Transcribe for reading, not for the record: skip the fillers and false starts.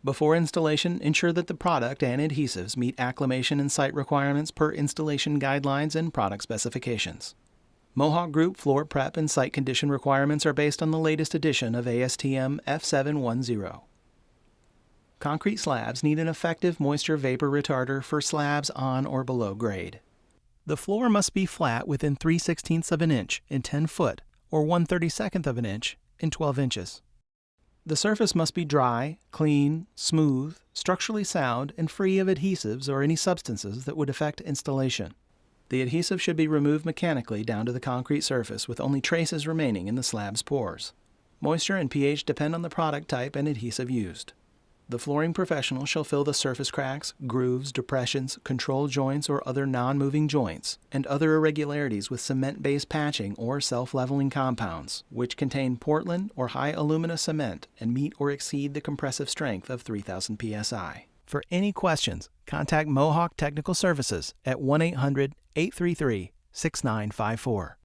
Before installation, ensure that the product and adhesives meet acclimation and site requirements per installation guidelines and product specifications. Mohawk Group floor prep and site condition requirements are based on the latest edition of ASTM F710. Concrete slabs need an effective moisture vapor retarder for slabs on or below grade. The floor must be flat within 3/16 of an inch in 10 foot or 1/32 of an inch in 12 inches. The surface must be dry, clean, smooth, structurally sound, and free of adhesives or any substances that would affect installation. The adhesive should be removed mechanically down to the concrete surface with only traces remaining in the slab's pores. Moisture and pH depend on the product type and adhesive used. The flooring professional shall fill the surface cracks, grooves, depressions, control joints or other non-moving joints, and other irregularities with cement-based patching or self-leveling compounds, which contain Portland or high alumina cement and meet or exceed the compressive strength of 3,000 psi. For any questions, contact Mohawk Technical Services at 1-800-833-6954.